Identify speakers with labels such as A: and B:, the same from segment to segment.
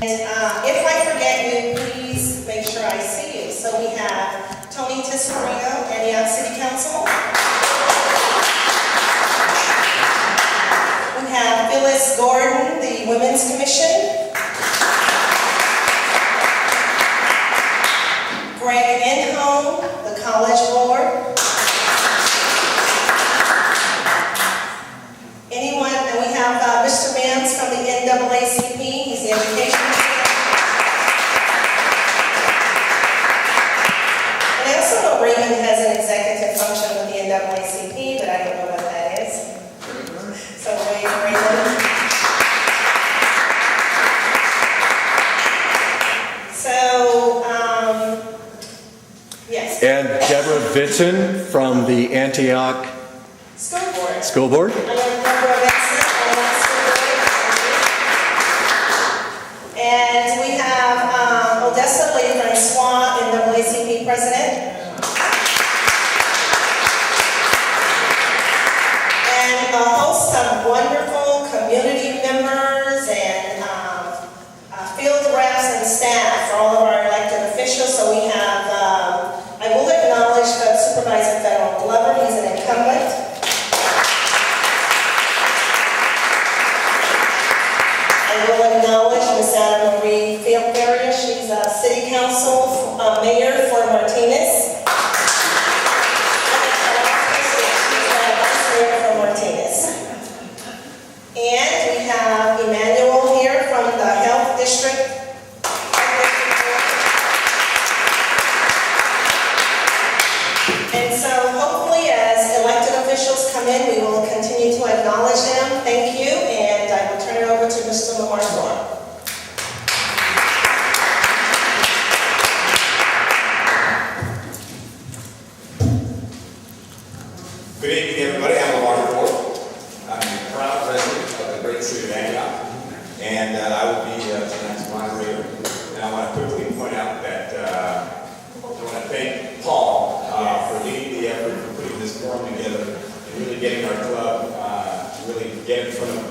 A: If I forget you, please make sure I see you. So we have Tony Tiscarino, Antioch City Council. We have Phyllis Gordon, the Women's Commission. Greg Inholm, the College Board. And we have Mr. Mans from the NAACP. He's the education chair. And I also know Raymond has an executive function with the NAACP, but I don't know what that is. So Raymond. So, yes.
B: And Deborah Vinson from the Antioch School Board.
A: I am Deborah Vinson, and we have Odessa Lady Francois, NAACP President. And a host of wonderful community members and field reps and staff for all of our elected officials. So we have, I will acknowledge Supervisor Federal Glover, he's an incumbent. I will acknowledge Ms. Anna Marie Ferrier. She's a city council mayor for Martinez. She's a vice mayor for Martinez. And we have Emmanuel here from the health district. And so hopefully as elected officials come in, we will continue to acknowledge them. Thank you, and I will turn it over to Mr. Lamar Thorne.
C: Good evening, everybody. I'm Lamar Thorne. I'm the proud resident of the great city of Antioch, and I will be tonight's moderator. And I want to quickly point out that I want to thank Paul for leading the effort, for putting this forum together, and really getting our club to really get in front of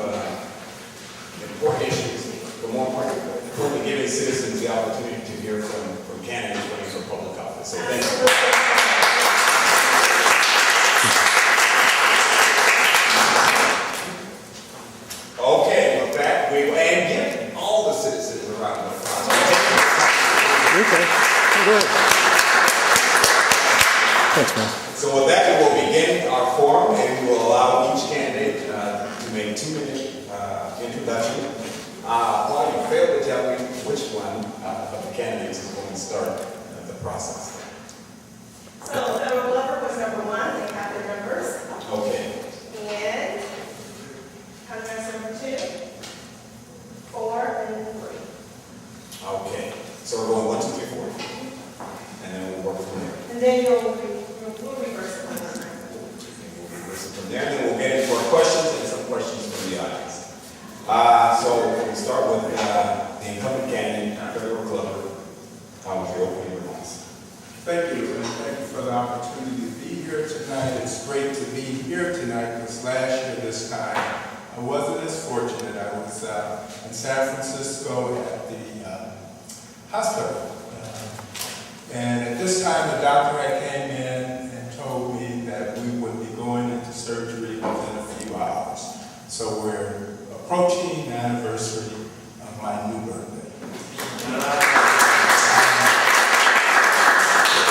C: important issues, but more importantly, giving citizens the opportunity to hear from candidates running for public office. So thank you. Okay, with that, we will give all the citizens around the front.
B: Okay, good. Thanks, man.
C: So with that, we will begin our forum, and we will allow each candidate to make a 2-minute introduction. Paul, you failed to tell me which one of the candidates is going to start the process.
A: So Federal Glover was number 1. They have their numbers.
C: Okay.
A: And Congress number 2, 4, and 3.
C: Okay. So we're going 1, 2, 3, 4. And then we'll work from there.
A: And then we'll reverse it one more time.
C: We'll reverse it from there, and then we'll get into our questions and some questions from the audience. So we start with the incumbent candidate, Federal Glover. How was your opening remarks?
D: Thank you, and thank you for the opportunity to be here tonight. It's great to be here tonight because last year this time I wasn't as fortunate. I was in San Francisco at the hospital. And at this time the doctor had came in and told me that we would be going into surgery within a few hours. So we're approaching the anniversary of my new birthday.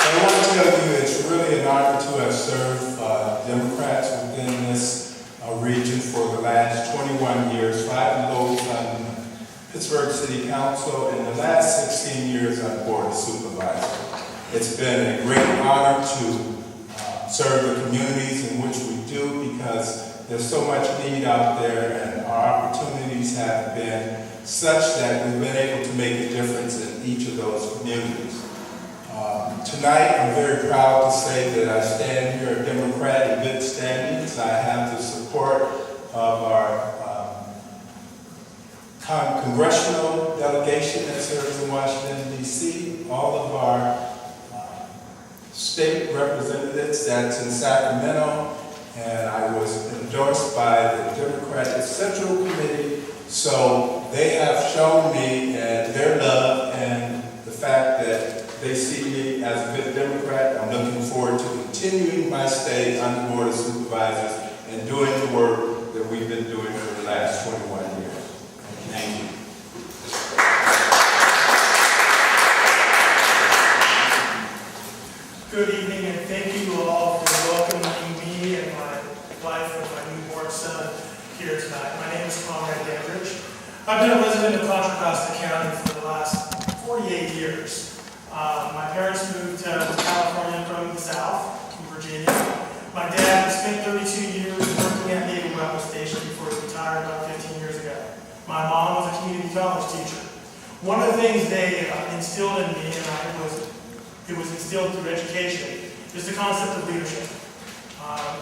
D: I want to tell you it's really an honor to have served Democrats within this region for the last 21 years, 5 loads on Pittsburgh City Council, and the last 16 years on Board of Supervisors. It's been a great honor to serve the communities in which we do because there's so much need out there, and our opportunities have been such that we've been able to make a difference in each of those communities. Tonight, I'm very proud to say that I stand here a Democrat in good standings. I have the support of our congressional delegation that serves in Washington, D.C., all of our state representatives that's in Sacramento, and I was endorsed by the Democratic Central Committee So they have shown me their love and the fact that they see me as a good Democrat. I'm looking forward to continuing my stay on the Board of Supervisors and doing the work that we've been doing for the last 21 years.
C: Thank you.
E: Good evening, and thank you all for welcoming me and my wife and my newborn son here tonight. My name is Contra Costa. I've been a resident of Contra Costa County for the last 48 years. My parents moved to California from the South, from Virginia. My dad spent 32 years working at Naval Weapons Station before he retired about 15 years ago. My mom was a community college teacher. One of the things they instilled in me, and it was instilled through education, is the concept of leadership.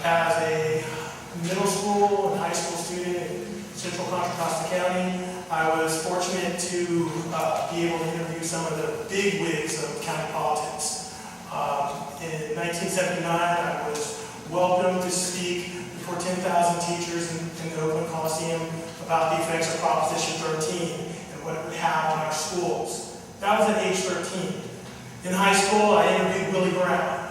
E: As a middle school and high school student in Central Contra Costa County, I was fortunate to be able to interview some of the big wigs of county politics. In 1979, I was welcomed to speak before 10,000 teachers in the Oakland Coliseum about the effects of Proposition 13 and what it would have on our schools. That was at age 13. In high school, I interviewed Willie Brown.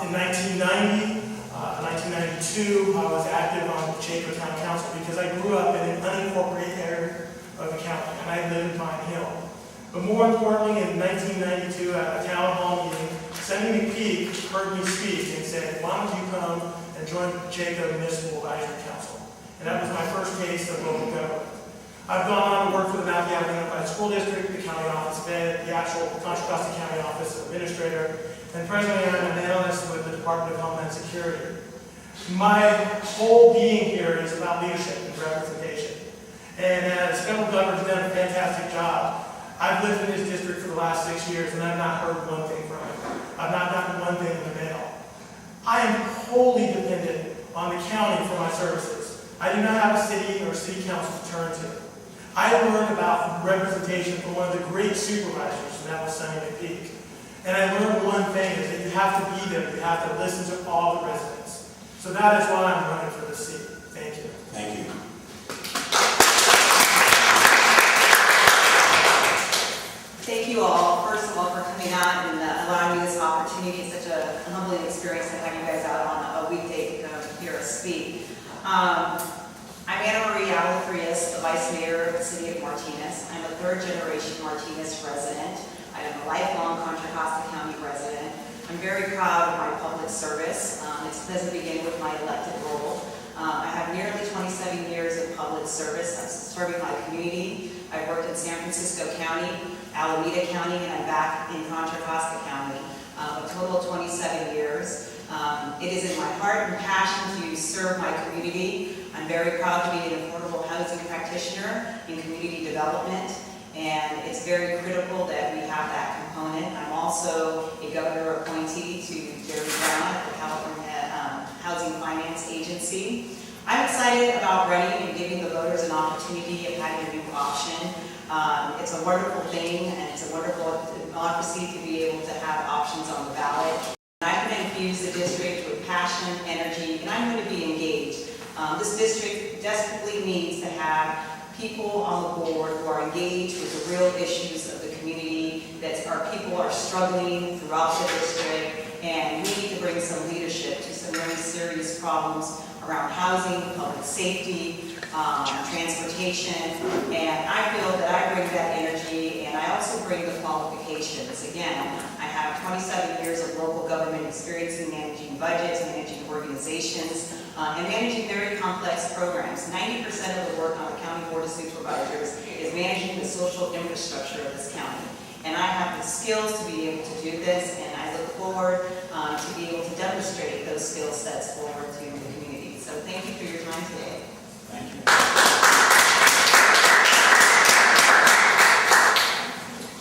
E: In 1992, I was active on the Seger Town Council because I grew up in an unincorporated area of the county, and I lived in Pine Hill. But more importantly, in 1992, at a town hall meeting, Senator McPeak heard me speak and said, "Why don't you come and join Jacob Municipal Advisory Council?" And that was my first taste of local government. I've gone on to work for the Mount Gallatin Unified School District, the county office of ed, the actual Contra Costa County Office of Administrator, and presently I'm an analyst with the Department of Homeland Security. My whole being here is about leadership and representation. And as federal government's done a fantastic job, I've lived in this district for the last 6 years and I've not heard one thing from it. I've not gotten one thing in the mail. I am wholly dependent on the county for my services. I do not have a city or city council to turn to. I learned about representation from one of the great supervisors, and that was Sonny McPeak. And I learned one thing, is that you have to be there, you have to listen to all the residents. So that is why I'm running for the seat. Thank you.
C: Thank you.
F: Thank you all, first of all, for coming out and allowing me this opportunity. It's such a humbling experience to have you guys out on a weekday to come hear us speak. I'm Anna Marie Alafrias, the Vice Mayor of the City of Martinez. I'm a third-generation Martinez resident. I am a lifelong Contra Costa County resident. I'm very proud of my public service. It doesn't begin with my elected role. I have nearly 27 years of public service. I'm serving my community. I've worked in San Francisco County, Alameda County, and I'm back in Contra Costa County. A total of 27 years. It is in my heart and passion to serve my community. I'm very proud to be an affordable housing practitioner in community development, and it's very critical that we have that component. I'm also a governor appointee to Jerry Brown at the California Housing Finance Agency. I'm excited about running and giving the voters an opportunity of having a new option. It's a wonderful thing, and it's a wonderful democracy to be able to have options on the ballot. I'm going to infuse the district with passion, energy, and I'm going to be engaged. This district desperately needs to have people on the board who are engaged with the real issues of the community, that our people are struggling throughout the district, and we need to bring some leadership to some very serious problems around housing, public safety, transportation, and I feel that I bring that energy, and I also bring the qualifications. Again, I have 27 years of local government experience in managing budgets, managing organizations, and managing very complex programs. 90% of the work on the County Board of Supervisors is managing the social infrastructure of this county. And I have the skills to be able to do this, and I look forward to be able to demonstrate those skill sets forward to the community. So thank you for your time today.
C: Thank you.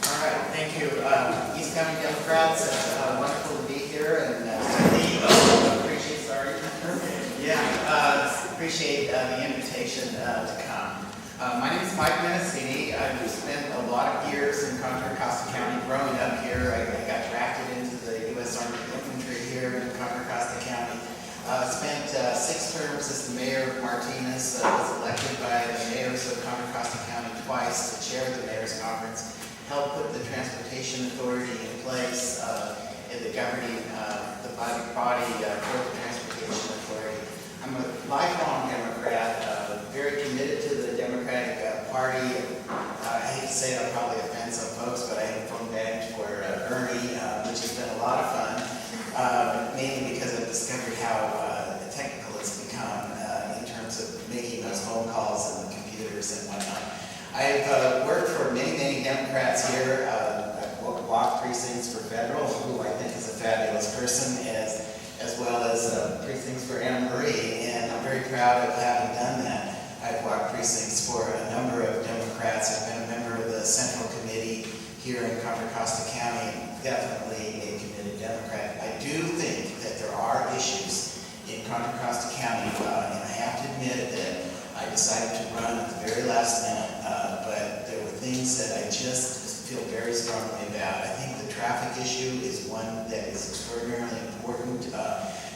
G: All right, thank you. East County Democrats, wonderful to be here, and appreciate the invitation to come. My name is Mike Menacini. I've spent a lot of years in Contra Costa County. Growing up here, I got drafted into the U.S. Army Infantry here in Contra Costa County. Spent 6 terms as the mayor of Martinez, was elected by the mayors of Contra Costa County twice to chair the mayor's conference, helped put the transportation authority in place, in the governing, the body for the transportation authority. I'm a lifelong Democrat, very committed to the Democratic Party. I hate to say it, I'll probably offend some folks, but I have phone bagged for Bernie, which has been a lot of fun, mainly because I've discovered how technical it's become in terms of making those phone calls and the computers and whatnot. I've worked for many, many Democrats here. I've walked precincts for federal, who I think is a fabulous person, as well as precincts for Anna Marie, and I'm very proud of having done that. I've walked precincts for a number of Democrats. I've been a member of the Central Committee here in Contra Costa County, definitely a committed Democrat. I do think that there are issues in Contra Costa County, and I have to admit that I decided to run at the very last minute, but there were things that I just feel very strongly about. I think the traffic issue is one that is extraordinarily important,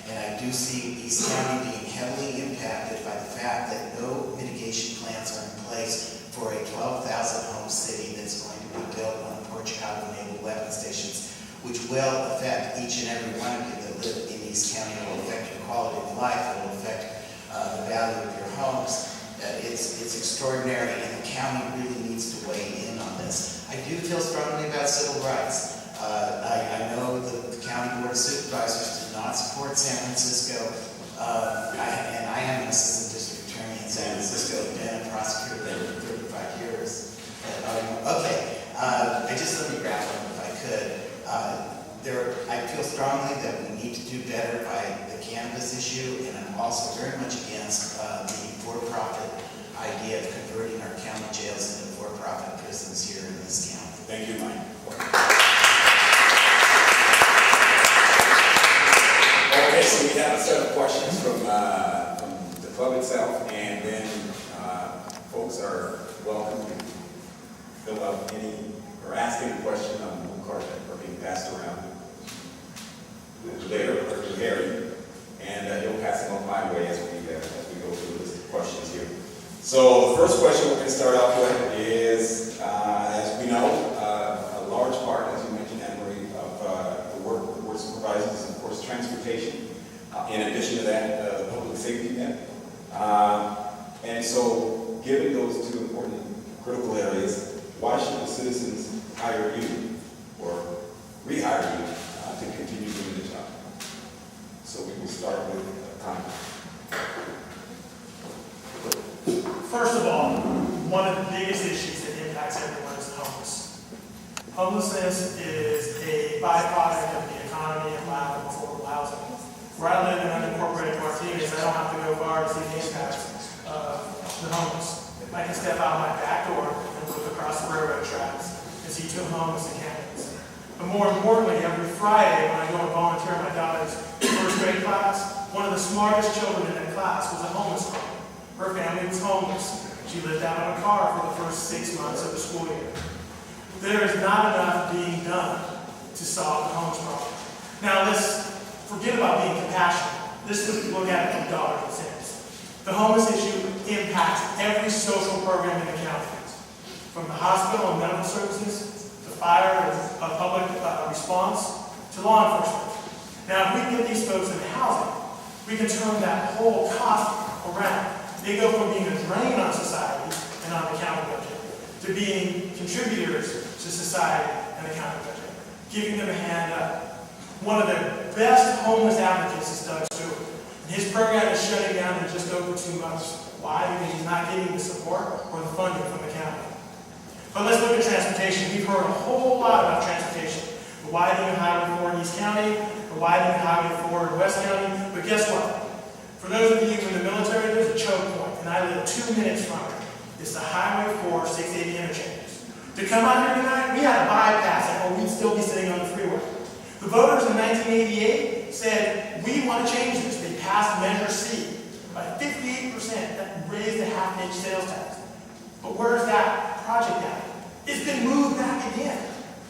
G: and I do see East County being heavily impacted by the fact that no mitigation plans are in place for a 12,000 home city that's going to be built on the Port Chicago-enabled weapon stations, which will affect each and every one of you that live in East County. It will affect your quality of life. It will affect the value of your homes. It's extraordinary, and the county really needs to weigh in on this. I do feel strongly about civil rights. I know the County Board of Supervisors did not support San Francisco, and I am an assistant district attorney in San Francisco, been a prosecutor there for 35 years. Let me wrap up if I could. I feel strongly that we need to do better by the cannabis issue, and I'm also very much against the for-profit idea of converting our county jails into for-profit prisons here in this county.
C: Thank you, Mike. Okay, so we have a set of questions from the club itself, and then folks are welcome to fill out any or ask any question on the cards that are being passed around there or to Harry, and he'll pass them on my way as we go through the list of questions here. So the first question we're going to start off with is, as we know, a large part, as you mentioned, Anne-Marie, of the work of the Board of Supervisors is, of course, transportation. In addition to that, the public safety net. And so, given those two important critical areas, why should the citizens hire you or rehire you to continue doing the job? So we will start with Contra.
E: First of all, one of the biggest issues that impacts everyone is homeless. Homelessness is a byproduct of the economy and lack of affordable housing. Where I live in unincorporated Martinez, I don't have to go far to see the impacts of the homeless. I can step out my back door and look across the railroad tracks and see 2 homeless encampments. But more importantly, every Friday when I go and volunteer in my daughter's first grade class, one of the smartest children in that class was a homeless girl. Her family was homeless. She lived out on a car for the first 6 months of the school year. There is not enough being done to solve the homeless problem. Now let's forget about being compassionate. Let's just look at it from dollars and cents. The homeless issue impacts every social program in the county, from the hospital and medical services, to fire and public response, to law enforcement. Now, if we can get these folks into housing, we can turn that whole cost around. They go from being a drain on society and on the county budget to being contributors to society and the county budget, giving them a hand up. One of the best homeless advocates is Doug Stewart. And his program is shutting down in just over 2 months. Why? Because he's not getting the support or the funding from the county. But let's look at transportation. We've heard a whole lot about transportation. The widening of Highway 4 in East County, the widening of Highway 4 in West County. But guess what? For those of you in the military, there's a choke point, and I live 2 minutes from it. It's the Highway 4 680 interchanges. To come out here tonight, we had to bypass it, or we'd still be sitting on the freeway. The voters in 1988 said, we want to change this. They passed Measure C by 58%. That raised the half-inch sales tax. But where's that project at? It's been moved back again.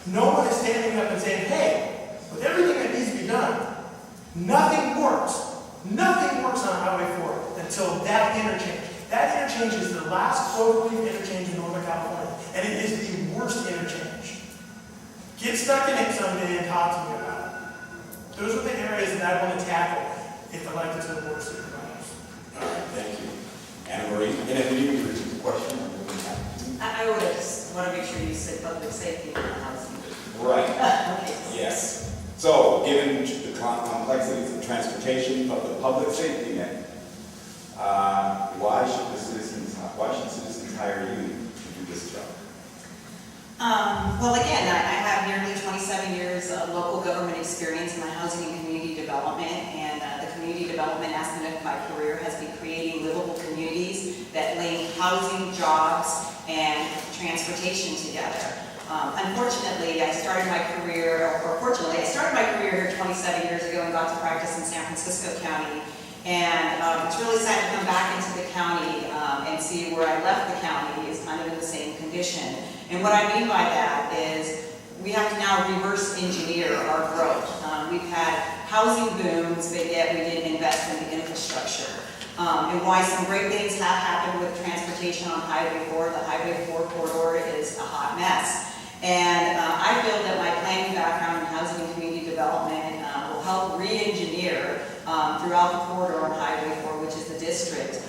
E: No one is standing up and saying, hey, with everything that needs to be done, nothing works Nothing works on Highway 4 until that interchange. That interchange is the last cloverleaf interchange in Northern California, and it is the worst interchange. Get stuck in it someday and talk to me about it. Those are the areas that I want to tackle if elected to the Board of Supervisors.
C: All right, thank you. Anna Marie, and if you repeat the question,
F: I would just want to make sure you said public safety for the housing.
C: right.
F: Okay.
C: Yes. So, given the complexities of transportation, of the public safety net, why should citizens hire you to do this job?
F: Well, again, I have nearly 27 years of local government experience in my housing and community development, and the community development aspect of my career has been creating livable communities that link housing, jobs, and transportation together. Unfortunately, I started my career, or fortunately, I started my career here 27 years ago and got to practice in San Francisco County. And it's really sad to come back into the county and see where I left the county is kind of in the same condition. And what I mean by that is we have to now reverse engineer our growth. We've had housing booms, but yet we didn't invest in the infrastructure. And why some great things have happened with transportation on Highway 4, the Highway 4 corridor is a hot mess. And I feel that my planning background in housing and community development will help re-engineer throughout the corridor on Highway 4, which is the district.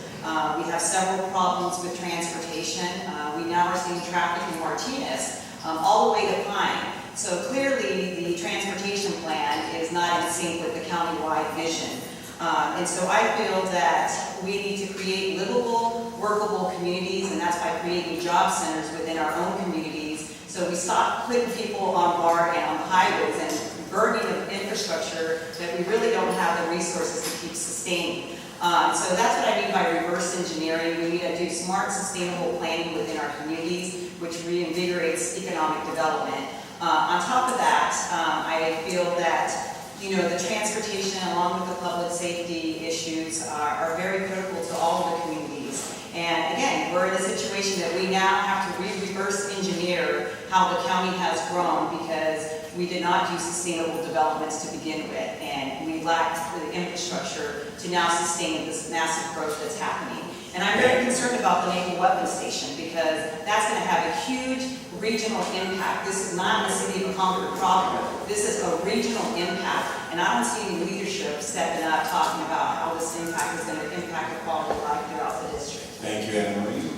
F: We have several problems with transportation. We now are seeing traffic in Martinez all the way to Pine. So clearly the transportation plan is not in sync with the countywide vision. And so I feel that we need to create livable, workable communities, and that's by creating job centers within our own communities. So we stop putting people on guard and on the highways and burning of infrastructure that we really don't have the resources to keep sustaining. So that's what I mean by reverse engineering. We need to do smart, sustainable planning within our communities, which reinvigorates economic development. On top of that, I feel that the transportation along with the public safety issues are very critical to all of the communities. And again, we're in a situation that we now have to reverse engineer how the county has grown because we did not do sustainable developments to begin with, and we lacked the infrastructure to now sustain this massive growth that's happening. And I'm very concerned about the Naval Weapons Station because that's going to have a huge regional impact. This is not the city of Concord problem. This is a regional impact, and I don't see any leadership stepping up talking about how this impact is going to impact the quality of life throughout the district.
C: Thank you, Anna Marie.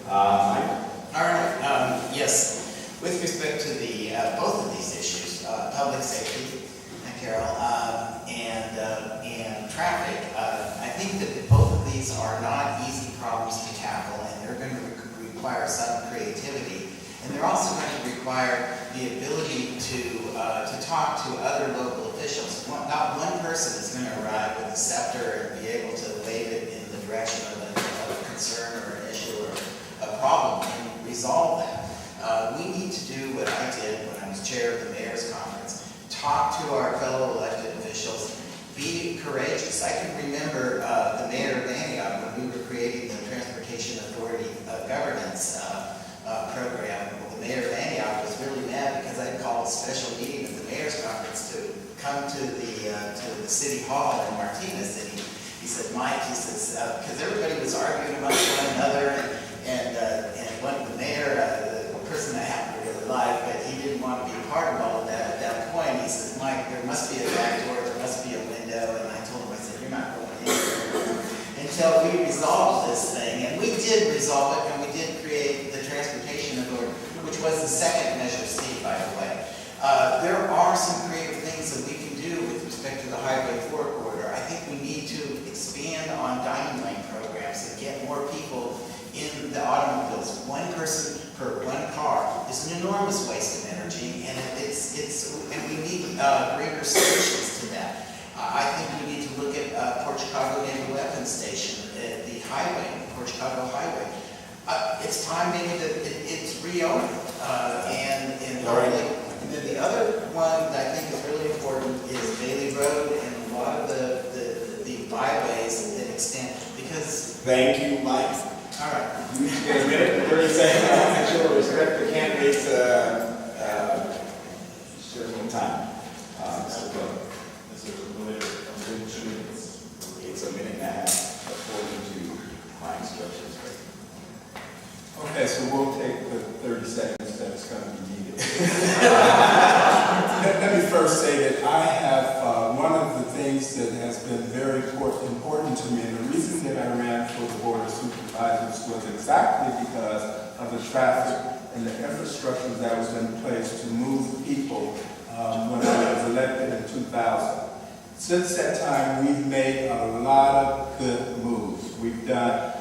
C: Mike?
G: All right, yes. With respect to the both of these issues, public safety, Carol, and traffic, I think that both of these are not easy problems to tackle, and they're going to require some creativity, and they're also going to require the ability to talk to other local officials. Not one person is going to arrive with a scepter and be able to wave it in the direction of a concern or an issue or a problem and resolve that. We need to do what I did when I was chair of the mayor's conference, talk to our fellow elected officials, be courageous. I can remember the mayor of Antioch when we were creating the Transportation Authority governance program. The mayor of Antioch was really mad because I called a special meeting at the mayor's conference to come to the city hall in Martinez, and he said, Mike, he says, because everybody was arguing amongst one another, and the mayor, the person I happened to really like, but he didn't want to be a part of all of that at that point. He says, Mike, there must be a back door, there must be a window, and I told him, I said, you're not going anywhere until we resolve this thing. And we did resolve it, and we did create the Transportation Authority, which was the second Measure C, by the way. There are some creative things that we can do with respect to the Highway 4 corridor. I think we need to expand on diamond lane programs and get more people in the automobiles. One person per one car is an enormous waste of energy, and and we need greater solutions to that. I think we need to look at Port Chicago Naval Weapons Station, the highway, Port Chicago Highway. It's time maybe that it's reopened, and then the other one that I think is really important is Bailey Road and a lot of the byways that extend, because...
C: Thank you, Mike.
G: All right.
C: You get a minute, 30 seconds. I'll make sure to respect the candidates' certain time. So go.
D: traffic and the infrastructure that was in place to move people when I was elected in 2000. Since that time, we've made a lot of good moves. We've done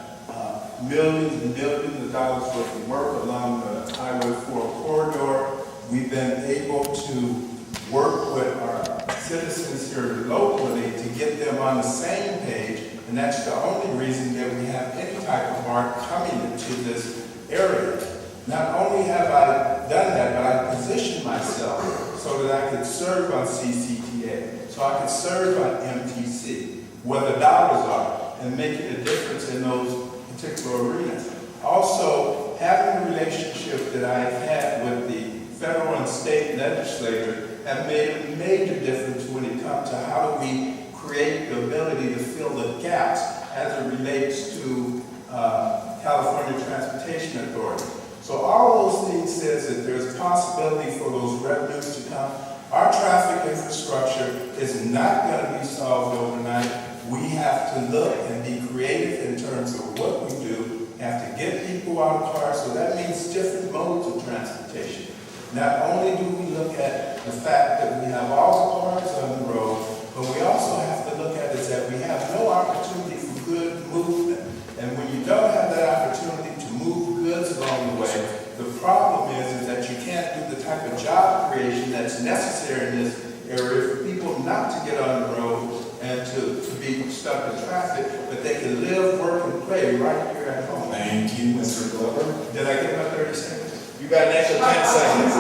D: millions and millions of dollars worth of work along the Highway 4 corridor. We've been able to work with our citizens here locally to get them on the same page, and that's the only reason that we have any type of art coming into this area. Not only have I done that, but I positioned myself so that I could serve on CCTA, so I could serve on MTC, where the dollars are, and making a difference in those particular arenas. Also, having a relationship that I've had with the federal and state legislature have made a major difference when it comes to how do we create the ability to fill the gaps as it relates to California Transportation Authority. So all those things says that there's possibility for those revenues to come. Our traffic infrastructure is not going to be solved overnight. We have to look and be creative in terms of what we do. We have to get people out of cars, so that means different modes of transportation. Not only do we look at the fact that we have all the cars on the road, but we also have to look at is that we have no opportunity for good movement. And when you don't have that opportunity to move goods along the way, the problem is that you can't do the type of job creation that's necessary in this area for people not to get on the road and to be stuck in traffic, but they can live, work, and play right here at home.
C: Thank you, Mr. Glover.
D: Did I get my 30 seconds?
C: You got an extra 10 seconds.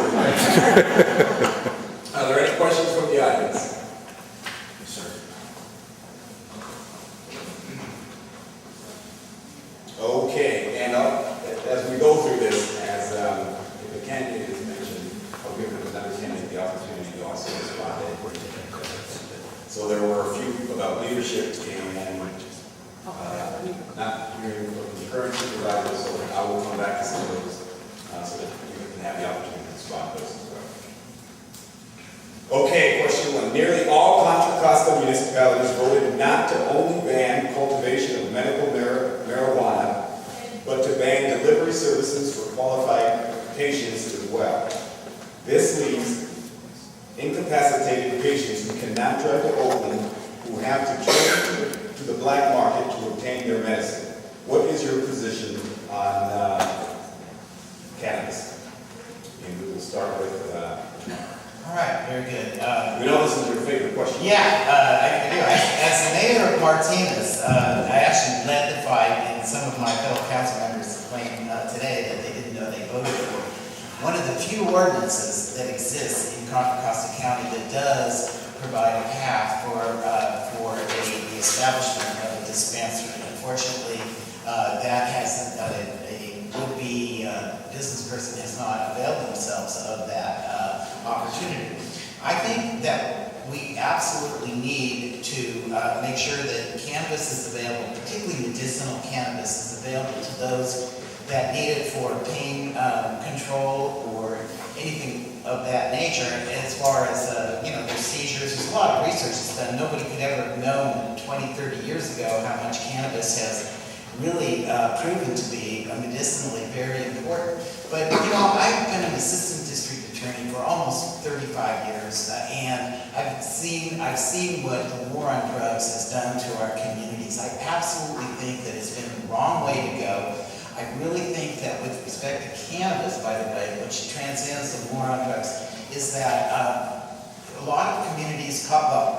C: Are there any questions from the audience? Yes, sir. Okay, and as we go through this, as the candidate has mentioned, I'll give another candidate the opportunity to also respond. So there were a few about leadership and not hearing from the current supervisors, so I will come back to some of those so that you can have the opportunity to respond to those as well. Okay, question one. Nearly all Contra Costa municipalities voted not to only ban cultivation of medical marijuana, but to ban delivery services for qualified patients as well. This leaves incapacitated patients who cannot drive to Oakland, who have to turn to the black market to obtain their medicine. What is your position on cannabis? And we will start with.
G: All right, very good.
C: We know this is your favorite question.
G: Yeah, I do. As the mayor of Martinez, I actually led the fight, and some of my fellow council members claimed today that they didn't know they voted for it. One of the few ordinances that exists in Contra Costa County that does provide a path for the establishment of a dispensary. Unfortunately, that hasn't a would-be business person has not availed themselves of that opportunity. I think that we absolutely need to make sure that cannabis is available, particularly medicinal cannabis is available to those that need it for pain control or anything of that nature. As far as their seizures, there's a lot of research that's done. Nobody could ever have known 20, 30 years ago how much cannabis has really proven to be medicinally very important. But I've been an assistant district attorney for almost 35 years, and I've seen what the war on drugs has done to our communities. I absolutely think that it's been the wrong way to go. I really think that with respect to cannabis, by the way, which transcends the war on drugs, is that a lot of communities,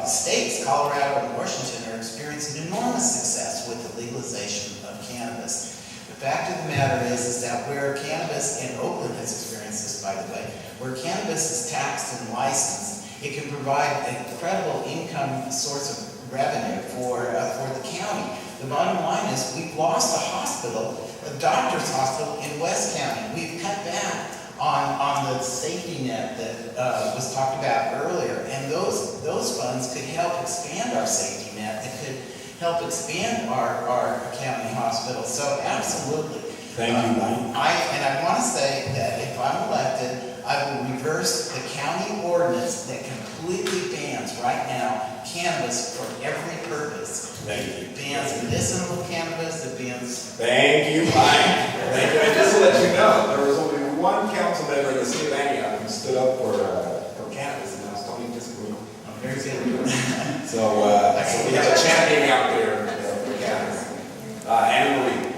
G: states, Colorado and Washington, are experiencing enormous success with the legalization of cannabis. The fact of the matter is that where cannabis, and Oakland has experienced this, by the way, where cannabis is taxed and licensed, it can provide an incredible income source of revenue for the county. The bottom line is we've lost a hospital, a doctor's hospital in West County. We've cut back on the safety net that was talked about earlier, and those funds could help expand our safety net. It could help expand our county hospital. So absolutely.
C: Thank you, Mike.
G: I want to say that if I'm elected, I will reverse the county ordinance that completely bans right now cannabis for every purpose.
C: Thank you.
G: It bans medicinal cannabis, it bans...
C: Thank you, Mike. Thank you. And just to let you know, there council member in the city of Antioch who stood up for cannabis, and I was totally disagreeing.
G: I'm very good.
C: So we have a champion out there for cannabis. Anna Marie.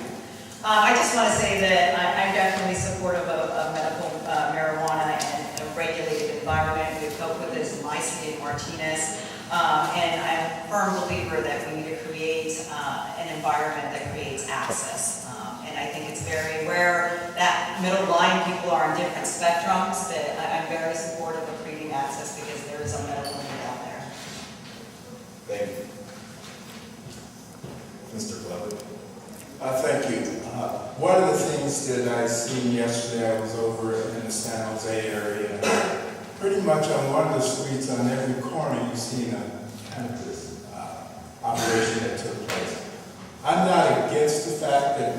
F: I just want to say that I'm definitely supportive of medical marijuana and a regulated environment. We've helped with this in my city of Martinez. And I'm a firm believer that we need to create an environment that creates access. And I think it's very rare that middle line people are on different spectrums, but I'm very supportive of creating access because there is a medical need out there.
C: Thank you. Mr. Glover.
D: Thank you. One of the things that I seen yesterday, I was over in the San Jose area. Pretty much on one of the streets, on every corner, you've seen a cannabis operation that took place. I'm not against the fact that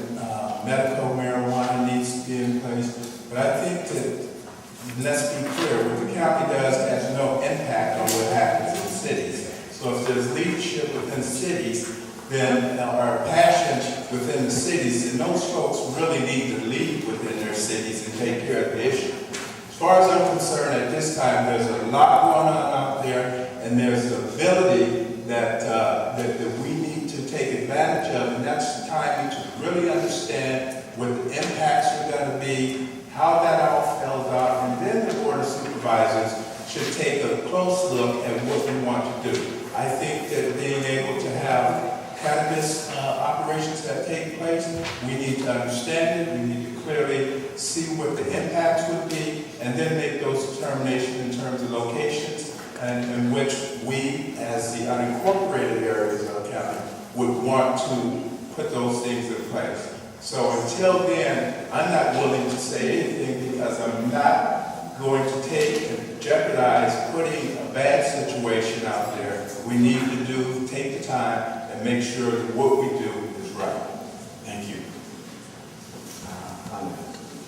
D: medical marijuana needs to be in place, but I think that, let's be clear, what the county does has no impact on what happens in cities. So if there's leadership within cities, then our passions within the cities, and those folks really need to lead within their cities and take care of the issue. As far as I'm concerned, at this time, there's a lot going on out there, and there's the ability that we need to take advantage of, and that's the time to really understand what the impacts are going to be, how that all spells out, and then the Board of Supervisors should take a close look at what we want to do. I think that being able to have cannabis operations that take place, we need to understand it, we need to clearly see what the impacts would be, and then make those determinations in terms of locations and in which we, as the unincorporated areas of the county, would want to put those things in place. So until then, I'm not willing to say anything because I'm not going to take and jeopardize putting a bad situation out there. We need to take the time and make sure that what we do is right. Thank you.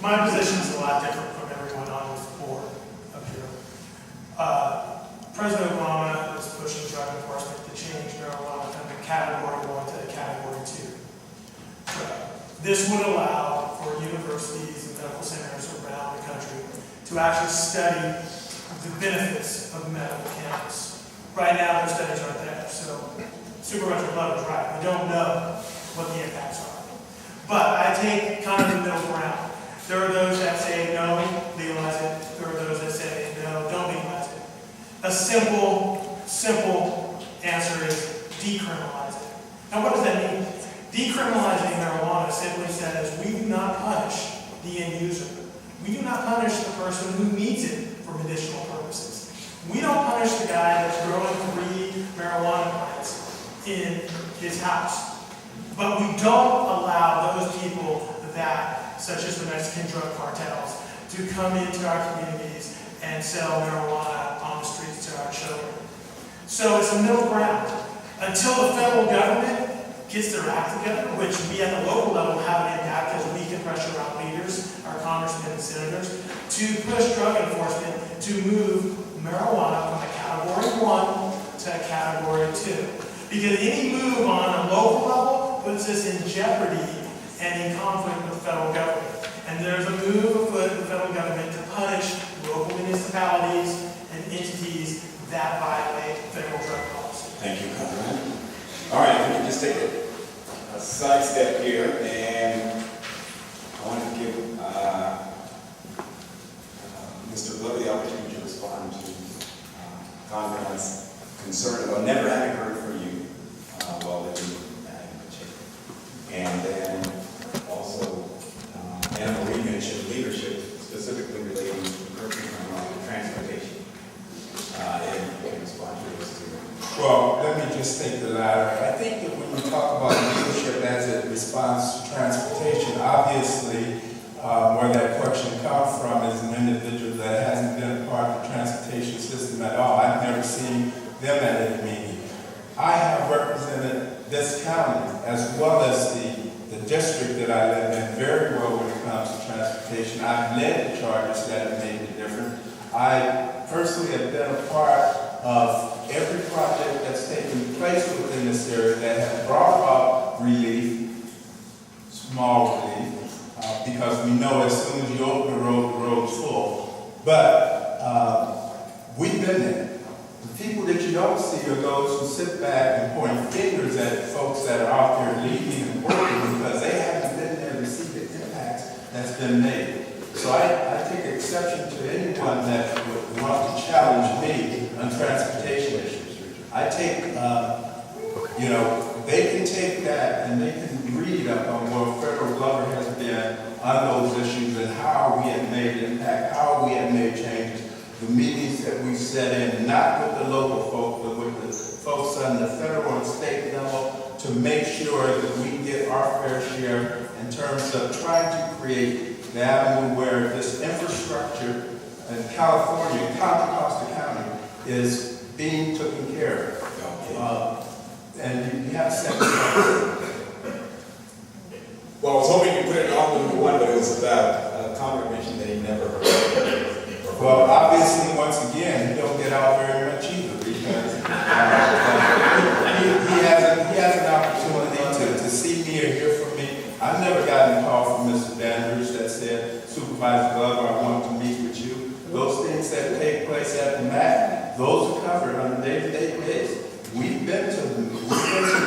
E: My position is a lot different from everyone on this board up here. President Obama is pushing drug enforcement to change marijuana from category 1 to category 2. This would allow for universities and medical centers around the country to actually study the benefits of medical cannabis. Right now, those studies aren't there, so Supervisor Glover is right. We don't know what the impacts are. But I take kind of the middle ground. There are those that say no, legalize it. There are those that say no, don't legalize it. A simple answer is decriminalize it. Now what does that mean? Decriminalizing marijuana simply says we do not punish the end user. We do not punish the person who needs it for medicinal purposes. We don't punish the guy that's growing 3 marijuana plants in his house. But we don't allow those people that, such as the Mexican drug cartels, to come into our communities and sell marijuana on the streets to our children. So it's a middle ground. Until the federal government gets their act together, which we at the local level have an impact because we can pressure our leaders, our congressmen and senators, to push drug enforcement to move marijuana from a category 1 to a category 2. Because any move on a local level puts us in jeopardy and in conflict with the federal government. And there's a move afoot in the federal government to punish local municipalities and entities that violate federal drug policy.
C: Thank you, Congressman. All right, we can just take a sidestep here, and I want to give Mr. Glover the opportunity to respond to Conrad's concern about never having heard from you while living in the chamber. And then also, Anna Marie mentioned leadership, specifically relating to transportation. And you can respond to those two.
D: Well, let me just take the latter. I think that when we talk about leadership as it responds to transportation, obviously, where that question comes from is an individual that hasn't been a part of the transportation system at all. I've never seen them at any meeting. I have represented this county as well as the district that I live in very well when it comes to transportation. I've led the charges that have made the difference. I personally have been a part of every project that's taken place within this area that has brought about relief, small relief, because we know as soon as you open the road's full. But we've been there. The people that you don't see are those who sit back and point fingers at folks that are out there leading and working because they haven't been there to see the impact that's been made. So I take exception to anyone that would want to challenge me on transportation issues. I take, they can take that and they can read up on where federal government has been on those issues and how we have made impact, how we have made changes, the meetings that we set in, not with the local folk, but with the folks on the federal and state level to make sure that we get our fair share in terms of trying to create the avenue where this infrastructure in California, Contra Costa County, is being taken care of. And you have second.
C: Well, I was hoping you put it all into one, but it was about Conrad mentioned that he never heard of it.
D: Well, obviously, once again, he don't get out very much either because he has an opportunity to see me or hear from me. I've never gotten a call from Mr. Dandridge that said, Supervisor Glover, I want to meet with you. Those things that take place at the MAC, those are covered on a day-to-day basis. We've been to the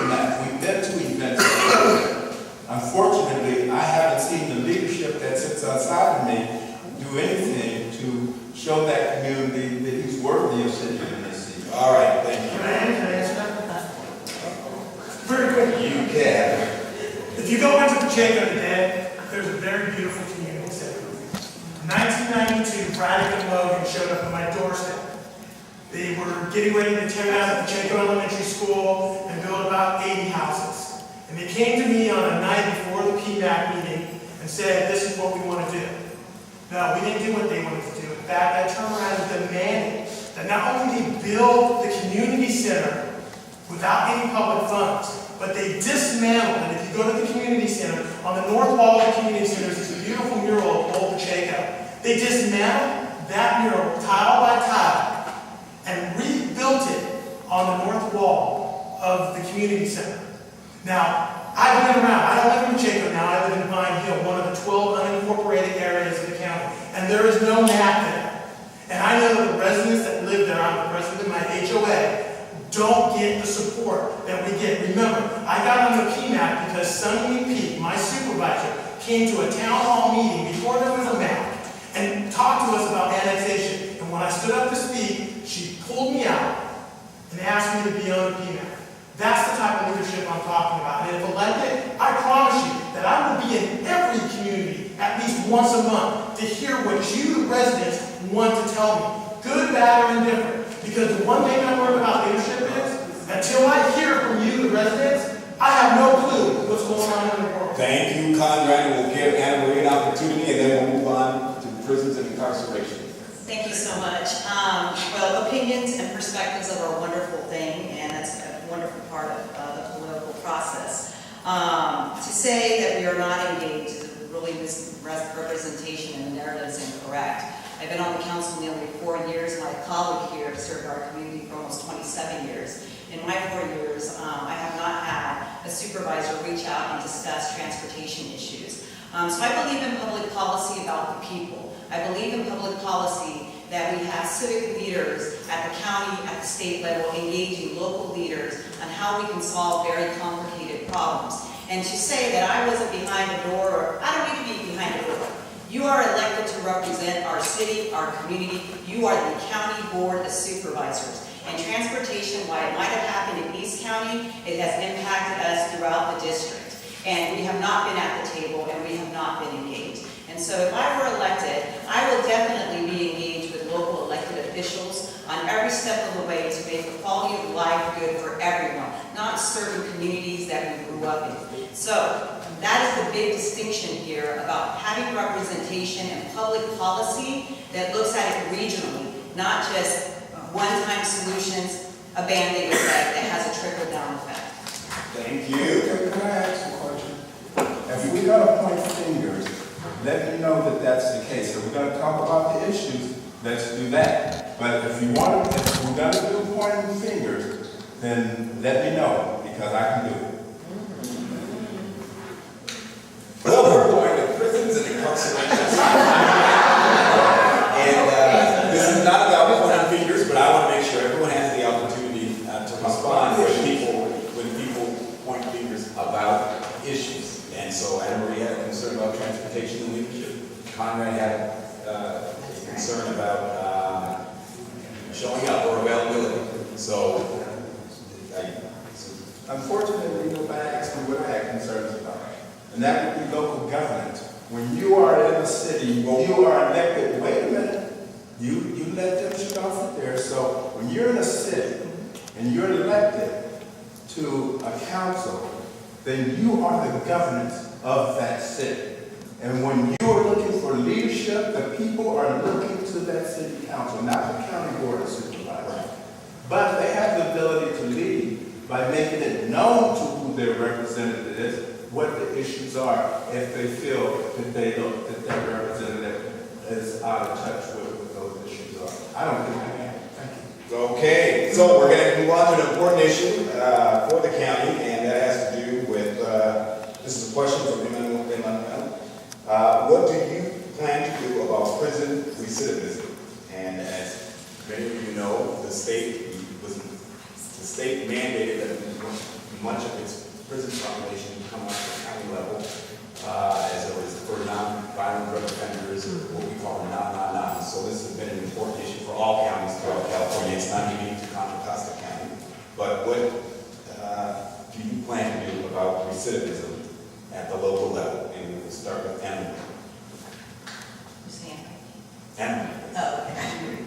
D: MAC, we've been to events. Unfortunately, I haven't seen the leadership that sits outside of me do anything to show that community that he's worthy of sitting in this seat.
C: All right, thank you.
E: Can I answer that? Very quick.
C: You can.
E: If you go into Pacheco today, there's a very beautiful community center. In 1992, Braddock and Logan showed up at my doorstep. They were getting ready to tear down the Pacheco Elementary School and build about 80 houses. And they came to me on a night before the PDAC meeting and said, this is what we want to do. No, we didn't do what they wanted to do. In fact, I turned around and demanded that not only they build the community center without any public funds, but they dismantled, and if you go to the community center, on the north wall of the community center is a beautiful mural of Old Pacheco. They dismantled that mural tile by tile and rebuilt it on the north wall of the community center. Now, I've been around. I don't live in Pacheco now. I live in Pine Hill, one of the 12 unincorporated areas of the county. And there is no map there. And I know that the residents that live there, I'm the president of my HOA, don't get the support that we get. Remember, I got on the PMAP because Sonny Peak, my supervisor, came to a town hall meeting before there was a map and talked to us about annexation. And when I stood up to speak, she pulled me out and asked me to be on the PMAP. That's the type of leadership I'm talking about. And if elected, I promise you that I will be in every community at least once a month to hear what you, the residents, want to tell me. Good, bad, or indifferent. Because the one thing I learned about leadership is, until I hear from you, the residents, I have no clue what's going on in the world.
C: Thank you, Conrad. We'll give Anna Marie an opportunity, and then we'll move on to prisons and incarceration.
F: Thank you so much. Well, opinions and perspectives are a wonderful thing, and that's a wonderful part of the political process. To say that we are not engaged is a really misrepresentation, and the narrative is incorrect. I've been on the council nearly 4 years. My colleague here served our community for almost 27 years. In my 4 years, I have not had a supervisor reach out and discuss transportation issues. So I believe in public policy about the people. I believe in public policy that we have civic leaders at the county, at the state level, engaging local leaders on how we can solve very complicated problems. And to say that I wasn't behind the door, or I don't need to be behind the door. You are elected to represent our city, our community. You are the county board of supervisors. And transportation, while it might have happened in East County, it has impacted us throughout the district. And we have not been at the table, and we have not been engaged. And so if I were elected, I will definitely be engaged with local elected officials on every step of the way to make the quality of life good for everyone, not certain communities that we grew up in. So that is the big distinction here about having representation and public policy that looks at it regionally, not just one-time solutions, a Band-Aid effect that has a trickle-down effect.
C: Thank you.
D: Can I ask a question? If we're going to point fingers, let me know that that's the case. If we're going to talk about the issues, let's do that. But if we're going to do pointing fingers, then let me know, because I can do it.
C: Well, we're going to prisons and incarceration. And
D: and that would be local government. When you are in a city, you are elected, wait a minute, you let them shoot off it there. So when you're in a city and you're elected to a council, then you are the governance of that city. And when you are looking for leadership, the people are looking to that city council, not the county board of supervisors. But they have the ability to lead by making it known to who their representative is, what the issues are, if they feel that their representative is out of touch with what those issues are. I don't think I am. Thank you.
C: Okay, so we're going to move on to an important issue for the county, and that has to do with, this is a question from Emmanuel. What do you plan to do about prison recidivism? And as many of you know, the state mandated that much of its prison population come up to county level, as it was for non-violent drug offenders, what we call non. So this has been an important issue for all counties throughout California. It's not unique to Contra Costa County. But what do you plan to do about recidivism at the local level? And we'll start with Emily. Emily.
F: Oh, okay.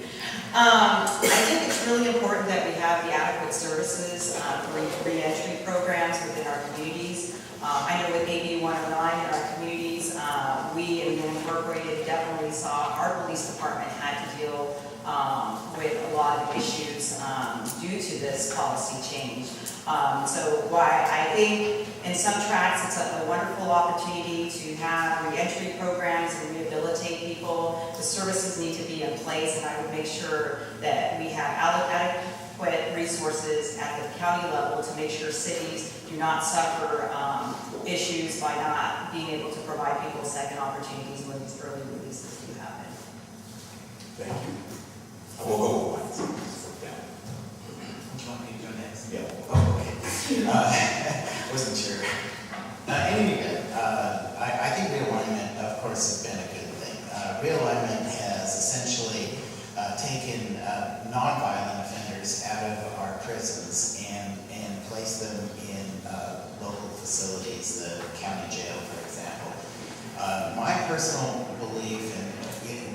F: I think it's really important that we have the adequate services for re-entry programs within our communities. I know with AB 109 in our communities, we in the Incorporated definitely saw our police department had to deal with a lot of issues due to this policy change. So why I think in some tracks it's a wonderful opportunity to have re-entry programs and rehabilitate people. The services need to be in place, and I would make sure that we have adequate resources at the county level to make sure cities do not suffer issues by not being able to provide people second opportunities when these early releases do happen.
C: Thank you. We'll go with one.
G: Do you want me to go next?
C: Yeah.
G: Oh, okay. Wasn't sure. In any event, I think realignment, of course, has been a good thing. Realignment has essentially taken nonviolent offenders out of our prisons and placed them in local facilities, the county jail, for example. My personal belief, and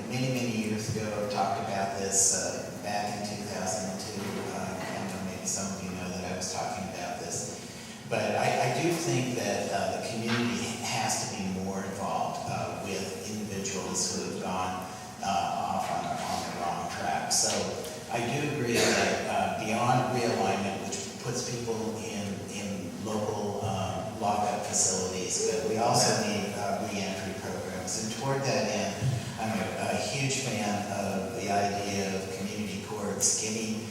G: many years ago, I've talked about this back in 2002. I know maybe some of you know that I was talking about this. But I do think that the community has to be more involved with individuals who have gone off on the wrong track. So I do agree that beyond realignment, which puts people in local lockup facilities, but we also need re-entry programs. And toward that end, I'm a huge fan of the idea of community courts getting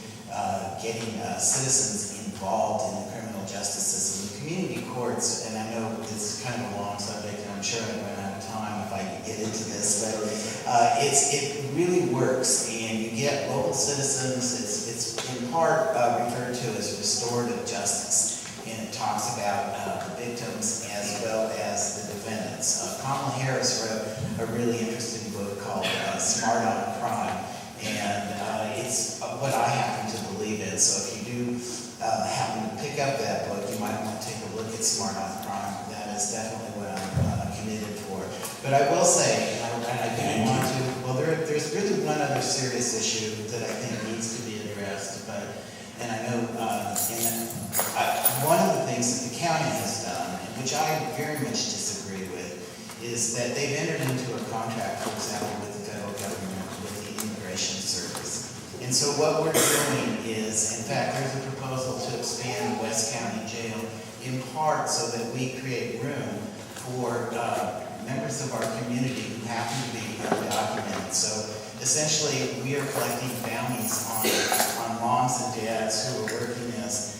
G: citizens involved in the criminal justice system. The community courts, and I know this is kind of a long subject, and I'm sure I run out of time if I get into this, but it really works, and you get local citizens. It's in part referred to as restorative justice, and it talks about the victims as well as the defendants. Kamala Harris wrote a really interesting book called Smart on Crime, and it's what I happen to believe in. So if you do happen to pick up that book, you might want to take a look at Smart on Crime. That is definitely what I'm committed for. But I will say, and I do want to, well, there's really one other serious issue that I think needs to be addressed. And I know one of the things that the county has done, which I very much disagree with, is that they've entered into a contract, for example, with the federal government, with the Immigration Service. And so what we're doing is, in fact, there's a proposal to expand West County Jail in part so that we create room for members of our community who happen to be undocumented. So essentially, we are collecting bounties on moms and dads who are working as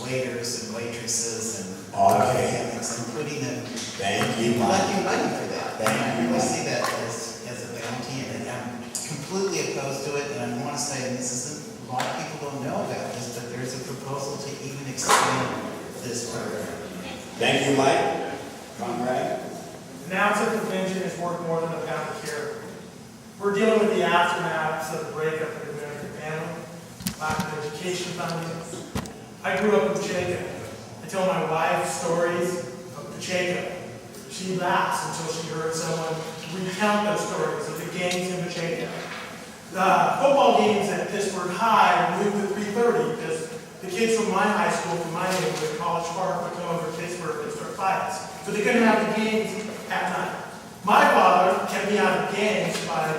G: waiters and waitresses and mechanics and putting them, collecting money for that. And I really see that as a bounty, and I'm completely opposed to it. And I want to say, and this isn't, a lot of people don't know about this, but there's a proposal to even expand this program.
C: Thank you, Mike. Conrad?
E: An ounce of prevention is worth more than a pound of cure. We're dealing with the aftermath of the breakup of the American family, lack of education funding. I grew up with Seger. I tell my wife stories of the Pacheco. She laughs until she heard someone recount those stories of the gangs in Pacheco. Football games at Pittsburgh High moved to 3:30 because the kids from my high school, from my neighborhood, College Park, would come over to Pittsburgh and start fights. So they couldn't have the games at night. My father kept me out of gangs by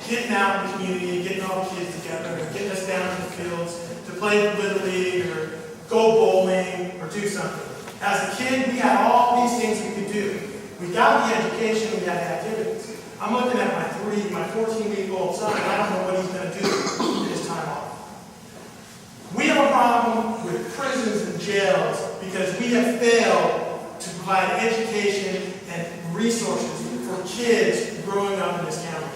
E: getting out in the community and getting all the kids together and getting us down to the fields to play Little League or go bowling or do something. As a kid, we had all these things we could do. We got the education, we had the activities. I'm looking at my 14-week-old son, and I don't know what he's going to do in his time off. We have a problem with prisons and jails because we have failed to provide education and resources for kids growing up in this county.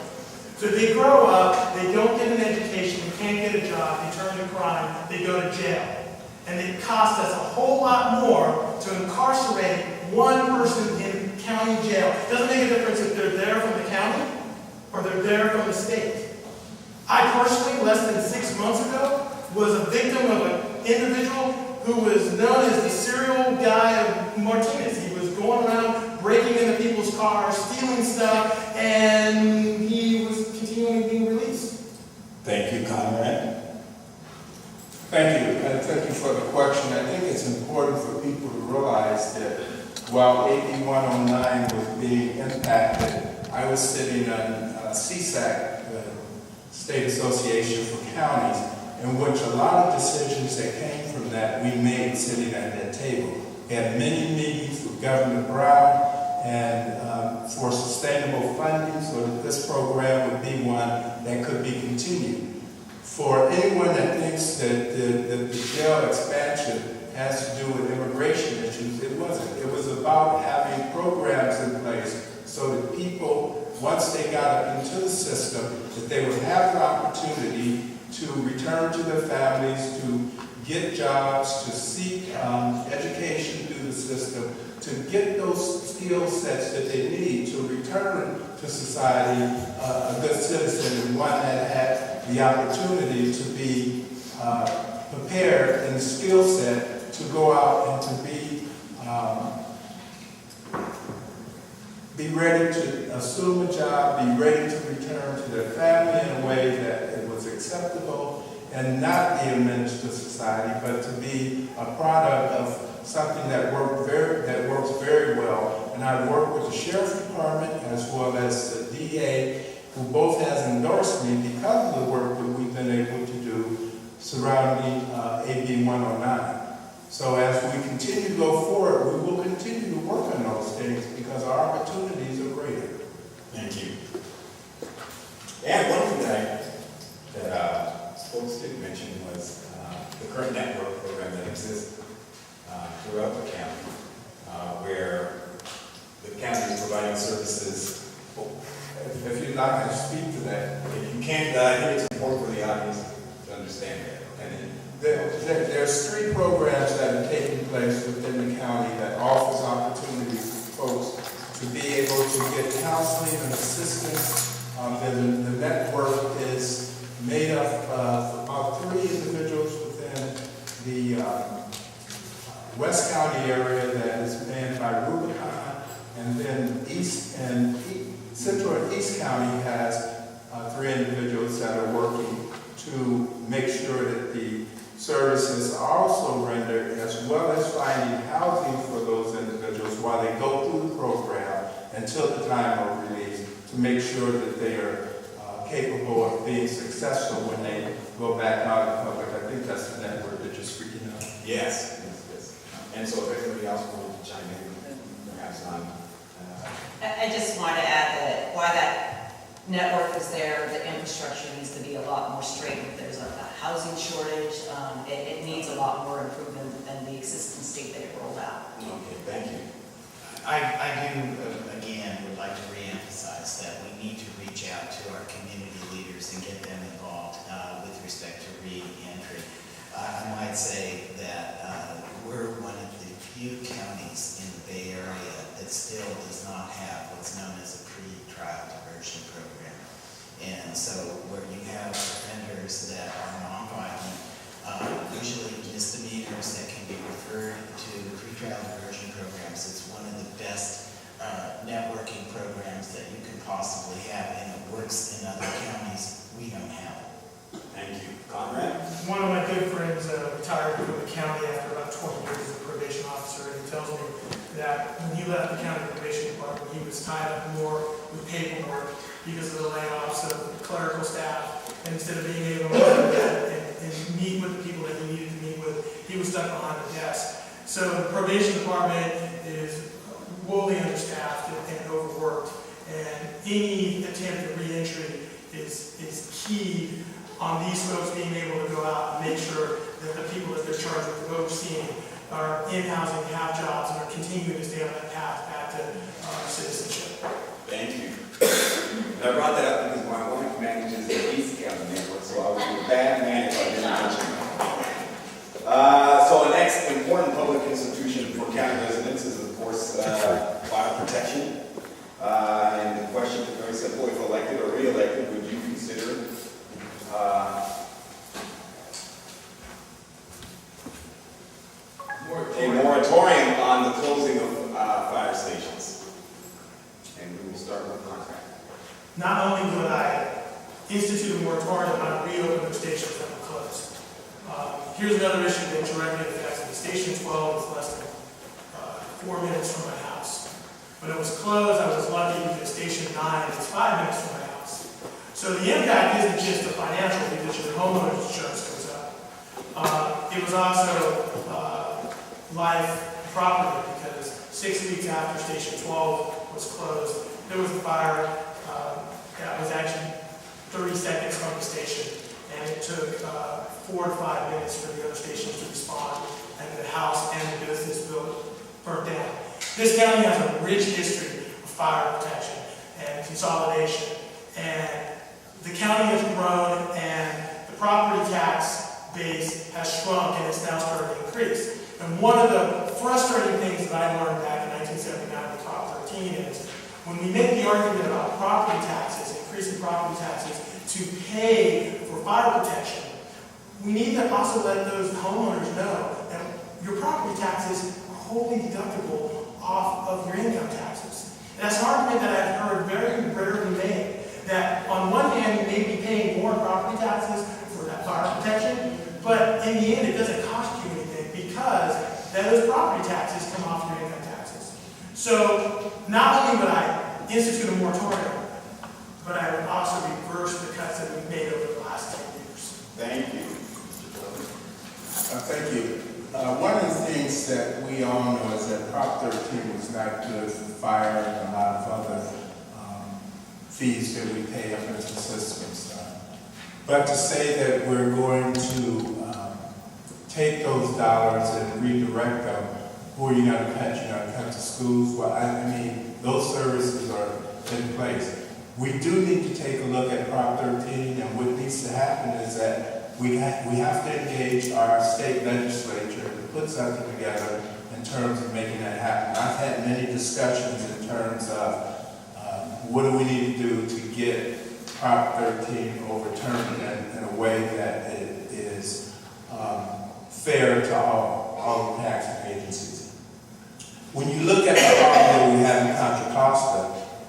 E: So they grow up, they don't get an education, they can't get a job, they turn to crime, they go to jail. And it costs us a whole lot more to incarcerate one person in county jail. It doesn't make a difference if they're there from the county or they're there from the state. I personally, less than 6 months ago, was a victim of an individual who was known as the serial guy of Martinez. He was going around breaking into people's cars, stealing stuff, and he was continually being released.
D: Thank you, Conrad. Thank you, and thank you for the question. I think it's important for people to realize that while AB 109 was being impacted, I was sitting on CSAC, the State Association for Counties, in which a lot of decisions that came from that we made sitting at that table. We had many meetings with Governor Brown and for sustainable funding so that this program would be one that could be continued. For anyone that thinks that the jail expansion has to do with immigration issues, it wasn't. It was about having programs in place so that people, once they got up into the system, that they would have the opportunity to return to their families, to get jobs, to seek education through the system, to get those skill sets that they need to return to society a good citizen and one that had the opportunity to be prepared and the skill set to go out and to be ready to assume a job, be ready to return to their family in a way that it was acceptable and not be a menace to society, but to be a product of something that works very well. And I work with the Sheriff's Department as well as the DA, who both has endorsed me because of the work that we've been able to do surrounding AB 109. So as we continue to go forward, we will continue to work on those things because our opportunities are greater.
C: Thank you. And one thing that folks did mention was the current network program that exists throughout the county, where the county is providing services.
D: If you're not going to speak to that,
C: If you can't, I think it's important for the audience to understand that. And
D: there's 3 programs that are taking place within the county that offers opportunities for folks to be able to get counseling and assistance. The network is made up of about 3 individuals within the West County area that is manned by Rubicon, and then Central and East County has 3 individuals that are working to make sure that the services are also rendered, as well as finding housing for those individuals while they go through the program until the time of release, to make sure that they are capable of being successful when they go back out in public. I think that's the network that you're speaking of.
C: yes. And so if anybody else wanted to chime in, perhaps on.
F: I just want to add that why that network is there, the infrastructure needs to be a lot more straightened. There's a housing shortage. It needs a lot more improvement than the existing state that it rolled out.
C: Okay, thank you.
G: I do, again, would like to reemphasize that we need to reach out to our community leaders and get them involved with respect to re-entry. I might say that we're one of the few counties in the Bay Area that still does not have what's known as a pre-trial diversion program. And so where you have offenders that are non-violent, usually misdemeanors that can be referred to pretrial diversion programs. It's one of the best networking programs that you can possibly have, and it works in other counties. We don't have it.
C: Thank you. Conrad?
E: One of my good friends retired from the county after about 20 years as a probation officer, and he tells me that when he left the county probation department, he was tied up more with paperwork because of the layoffs of clerical staff. And instead of being able to do that and meet with the people that he needed to meet with, he was stuck behind the desk. So the probation department is woefully understaffed and overworked, and any attempt at re-entry is key on these folks being able to go out and make sure that the people that they're charged with overseeing are in housing, have jobs, and are continuing to stay on that path back to citizenship.
C: Thank you. And I brought that up because my wife manages the East County network, so I would be a bad man if I didn't mention that. So the next important public institution for county residents is, of course, fire protection. And the question is very simple: if elected or re-elected, would you consider a moratorium on the closing of fire stations? And we will start with contract.
E: Not only would I institute a moratorium on reopening the stations that were closed. Here's another issue that directly affects me. Station 12 is less than 4 minutes from my house. When it was closed, I was lucky because Station 9 is 5 minutes from my house. So the impact isn't just the financial because your homeowner's insurance goes up. It was also life property because 6 weeks after Station 12 was closed, there was a fire that was actually 30 seconds from the station, and it took 4 to 5 minutes for the other stations to respond, and the house and the business burnt down. This county has a rich history of fire protection and consolidation, and the county has grown, and the property tax base has shrunk, and it's now starting to increase. And one of the frustrating things that I learned back in 1979 with Prop 13 is when we make the argument about property taxes, increasing property taxes to pay for fire protection, we need to also let those homeowners know that your property taxes are wholly deductible off of your income taxes. And that's an argument that I've heard very rarely made, that on one hand you may be paying more property taxes for that fire protection, but in the end it doesn't cost you anything because those property taxes come off your income taxes. So not only would I institute a moratorium, but I would also reverse the cuts that we've made over the last 10 years.
C: Thank you.
D: Thank you. One of the things that we all know is that Prop 13 was not good for fire and a lot of other fees that we pay up into the systems. But to say that we're going to take those dollars and redirect them, who are you going to cut? You're going to cut the schools? Well, I mean, those services are in place. We do need to take a look at Prop 13, and what needs to happen is that we have to engage our state legislature to put something together in terms of making that happen. I've had many discussions in terms of what do we need to do to get Prop 13 overturned in a way that it is fair to all the taxing agencies. When you look at the problem that we have in Contra Costa,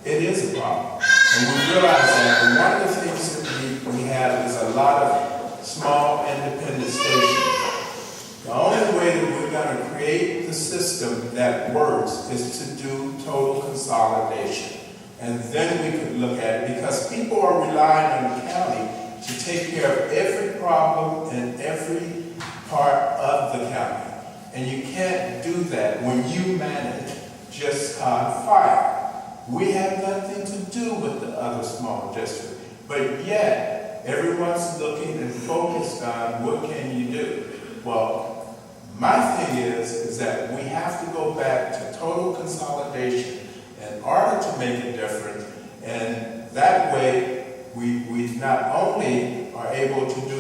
D: it is a problem. And we realize that. And one of the things that we have is a lot of small independent stations. The only way that we're going to create the system that works is to do total consolidation. And then we could look at it, because people are relying on the county to take care of every problem in every part of the county. And you can't do that when you manage just fire. We have nothing to do with the other small districts. But yet, everyone's looking and focused on what can you do. Well, my thing is that we have to go back to total consolidation in order to make a difference, and that way we not only are able to do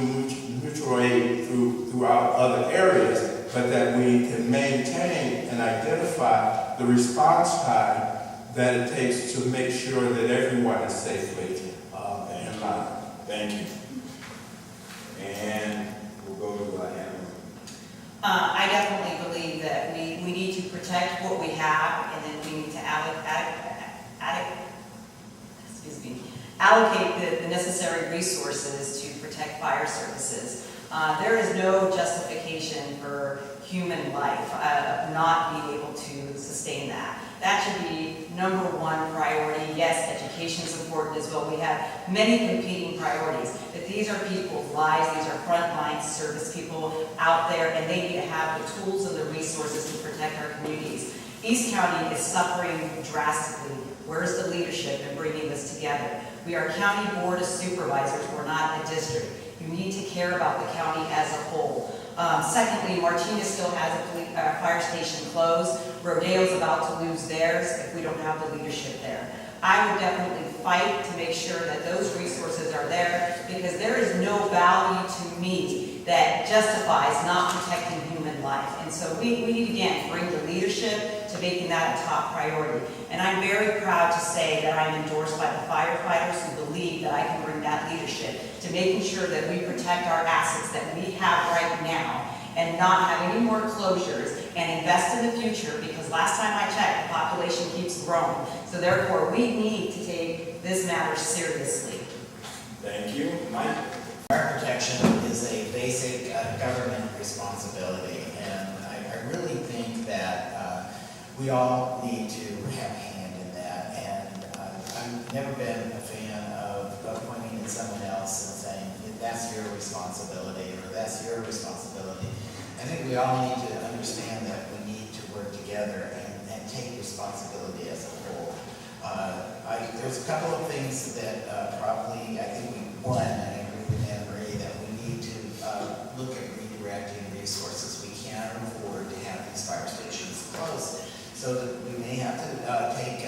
D: mutual aid throughout other areas, but that we can maintain and identify the response time that it takes to make sure that everyone is safely in line.
C: Thank you. And we'll go to Hannah.
F: protect what we have, and then we need to allocate the necessary resources to protect fire services. There is no justification for human life not being able to sustain that. That should be number one priority. Yes, education is important as well. We have many competing priorities, but these are people's lives. These are frontline service people out there, and they need to have the tools and the resources to protect our communities. East County is suffering drastically. Where's the leadership in bringing this together? We are county board of supervisors. We're not a district. You need to care about the county as a whole. Secondly, Martinez still has a fire station closed. Rodeo's about to lose theirs if we don't have the leadership there. I would definitely fight to make sure that those resources are there, because there is no value to me that justifies not protecting human life. And so we need, again, to bring the leadership to making that a top priority. And I'm very proud to say that I'm endorsed by the firefighters who believe that I can bring that leadership to making sure that we protect our assets that we have right now and not have any more closures and invest in the future, because last time I checked, the population keeps growing. So therefore, we need to take this matter seriously.
C: Thank you. Mike?
G: Fire protection is a basic government responsibility, and I really think that we all need to have a hand in that. And I've never been a fan of pointing at someone else and saying, that's your responsibility, or that's your responsibility. I think we all need to understand that we need to work together and take responsibility as a whole. There's a couple of things that probably, I think one, and I agree with Anne Marie, that we need to look at redirecting resources. We can't afford to have these fire stations closed, so that we may have to take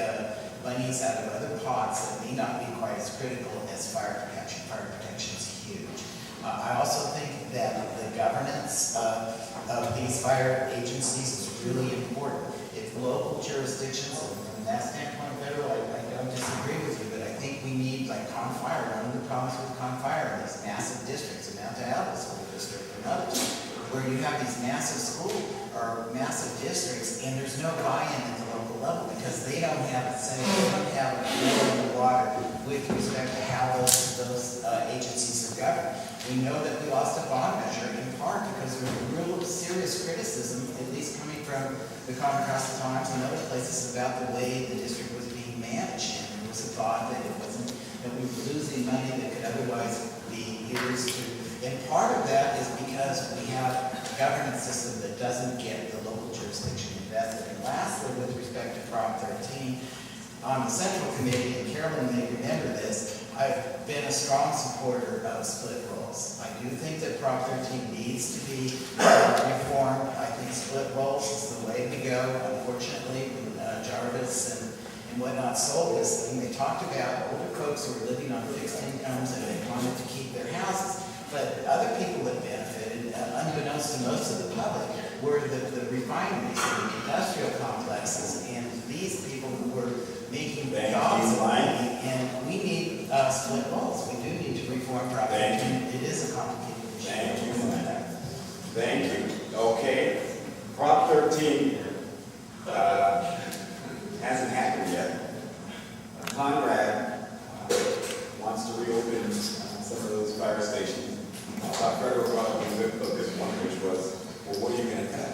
G: monies out of other pots that may not be quite as critical as fire protection. Fire protection is huge. I also think that the governance of these fire agencies is really important. If local jurisdictions, from that standpoint, federal, I don't disagree with you, but I think we need, like Confire, one of the problems with Confire, these massive districts, and Mount Alva School District and others, where you have these massive school or massive districts, and there's no buy-in at the local level because they don't have a say, they don't have a foot in the water with respect to how those agencies are governed. We know that we lost a bond measure in part because there was real serious criticism, at least coming from the Contra Costa Times and other places, about the way the district was being managed. And there was a thought that it wasn't, that we were losing money that could otherwise be used to. And part of that is because we have a governance system that doesn't get the local jurisdiction invested. And lastly, with respect to Prop 13, on the Central Committee, and Carolyn may remember this, I've been a strong supporter of split roles. I do think that Prop 13 needs to be reformed. I think split roles is the way to go. Unfortunately, when Jarvis and whatnot sold this thing, they talked about older folks who were living on fixed incomes and they wanted to keep their houses. But other people that benefited, unbeknownst to most of the public, were the refineries and the industrial complexes, and these people who were making jobs, and we need split roles. We do need to reform Prop 13. It is a complicated issue.
C: Thank you. Thank you. Okay. Prop 13 hasn't happened yet. Conrad wants to reopen some of those fire stations. Federal brought up a good focus one, which was, well, what are you going to cut?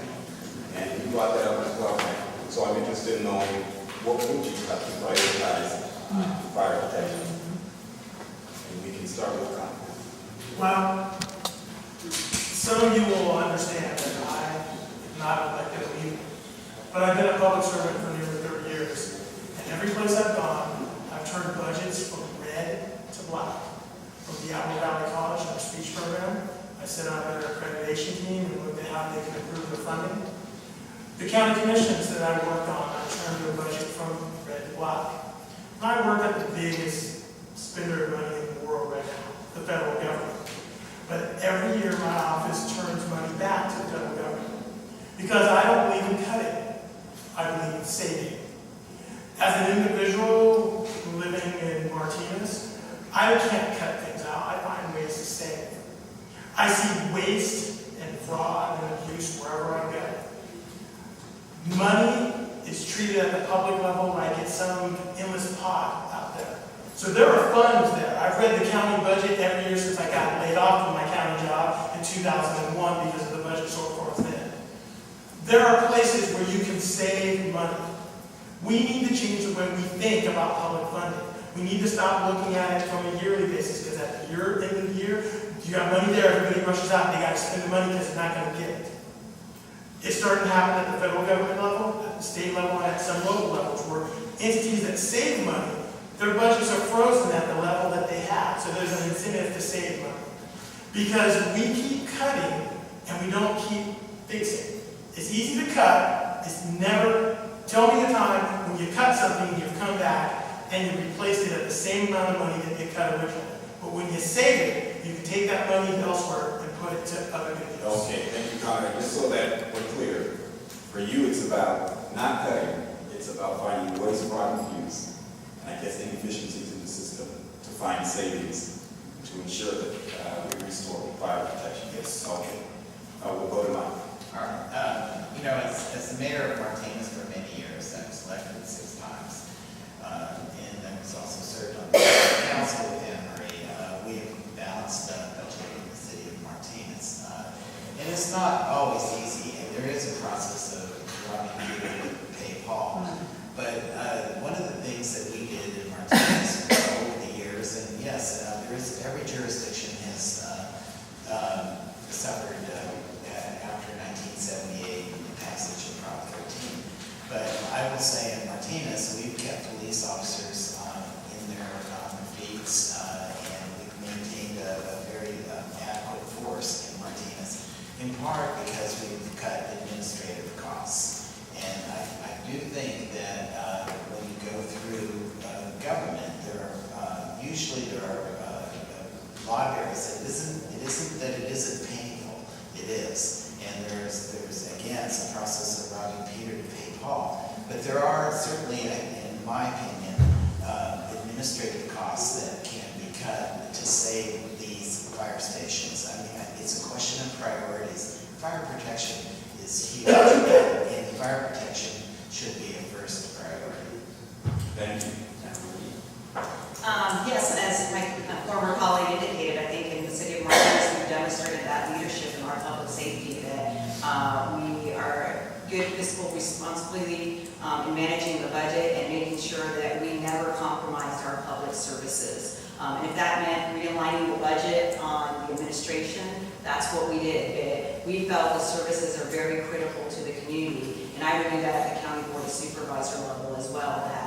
C: And you brought that up as well. So I'm interested in knowing what would you cut to prioritize fire protection? And we can start with Conrad.
E: Well, some of you will understand that I am not elected a leader, but I've been a public servant for nearly 30 years. And every place I've gone, I've turned budgets from red to black. From the Apple Valley College and their speech program, I sit on their accreditation team and looked at how they can improve their funding. The county commissions that I worked on, I turned their budget from red to black. I work at the biggest spender of money in the world right now, the federal government. But every year my office turns money back to the federal government because I don't believe in cutting. I believe in saving. As an individual living in Martinez, I can't cut things out. I find ways to save. I see waste and fraud and abuse wherever I go. Money public level like it's some endless pot out there. So there are funds there. I've read the county budget every year since I got laid off from my county job in 2001 because of the budget shortfalls then. There are places where you can save money. We need to change the way we think about public funding. We need to stop looking at it from a yearly basis, because at the end of the year, you got money there, everybody rushes out, they got to spend the money because they're not going to get it. It's starting to happen at the federal government level, at the state level, and at some local levels, where entities that save money, their budgets are frozen at the level that they have. So there's an incentive to save money. Because we keep cutting and we don't keep fixing. It's easy to cut. It's never, tell me the time when you cut something, you've come back and you replaced it at the same amount of money that you cut originally. But when you save it, you can take that money elsewhere and put it to other good use.
C: Okay, thank you, Conrad. Just so that we're clear, for you, it's about not cutting, it's about finding ways of broadening use, and I guess inefficiencies in the system to find savings to ensure that we restore fire protection. Yes. Okay. We'll go to Mike.
G: All right. You know, as the mayor of Martinez for many years, I was elected 6 times, and I was also served on the council with Anne Marie. We have balanced budget in the city of Martinez, and it's not always easy, and there is a process of robbing Peter to pay Paul. But one of the things that we did in Martinez over the years, and yes, every jurisdiction has suffered after 1978 and the passage of Prop 13. But I will say in Martinez, we've kept police officers in their feeds, and we've maintained a very adequate force in Martinez, in part because we've cut administrative costs. And I do think that when you go through government, usually there are law areas that it isn't painful. It is. And there's again some process of robbing Peter to pay Paul. But there are certainly, in my opinion, administrative costs that can be cut to save these fire stations. I mean, it's a question of priorities. Fire protection is huge, and fire protection should be a first priority.
C: Thank you.
F: Yes, as my former colleague indicated, I think in the city of Martinez, we've demonstrated that leadership in our public safety, that we are good fiscal responsibility in managing the budget and making sure that we never compromised our public services. And if that meant realigning the budget on the administration, that's what we did. We felt the services are very critical to the community, and I would do that at the county board of supervisor level as well, that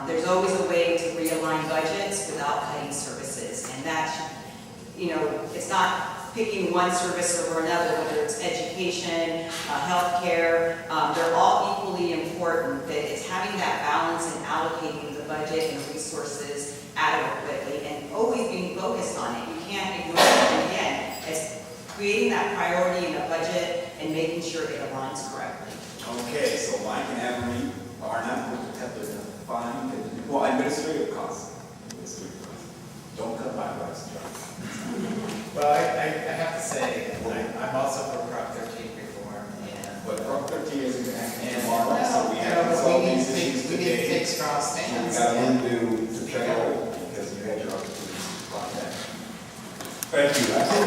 F: there's always a way to realign budgets without cutting services, and that should, you know, it's not picking one service over another, whether it's education, healthcare, they're all equally important, that it's having that balance and allocating the budget and resources adequately and always being focused on it. You can't ignore it. And again, it's creating that priority in the budget and making sure it aligns correctly.
C: Okay, so Mike and Anne Marie are not going to cut their fine, well, administrative costs. Don't cut my price.
G: Well, I have to say, I'm also for Prop 13 reform, and
C: But Prop 13 isn't going to happen
G: And
C: tomorrow, so we have to solve these issues
G: we need to
C: today.
G: take strong
C: So we
G: stands.
C: got to
G: and
C: undo the
G: speak
C: trail
G: up.
C: because you had your opportunity to spot that.
D: Thank you. I think